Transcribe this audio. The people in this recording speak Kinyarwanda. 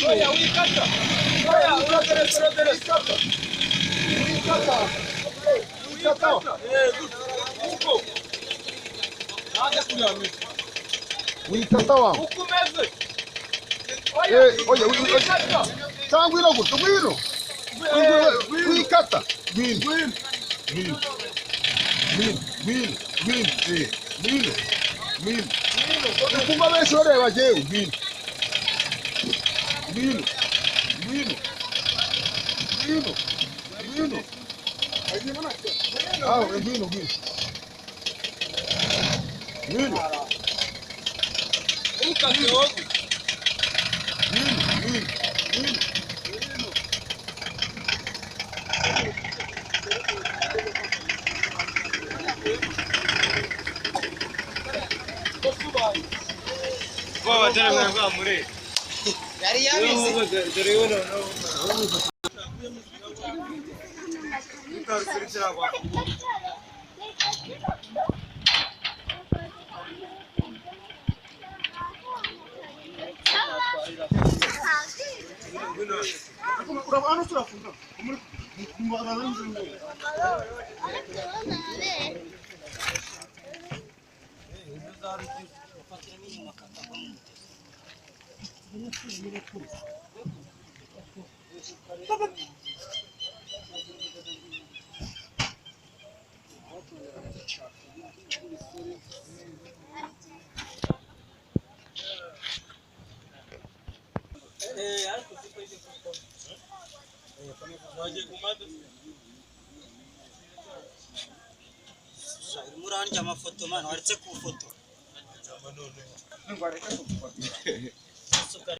Oya wikata. Oya unateresa. Wikata. Uko. Nada kulyamye. Wikata wa. Ukumeze. Oya wikata. Sangwira guto gwino. Wikata. Gwino. Ukumba besore baje gwino. Gwino. Ah, gwino. Ukate ogu. Gwino. Baba tena ngamba muri. Yari yabizi. Dore uno no. Utarusirikira kwa. Urabona turafunga. Muranja amafoto mano waretse ku foto.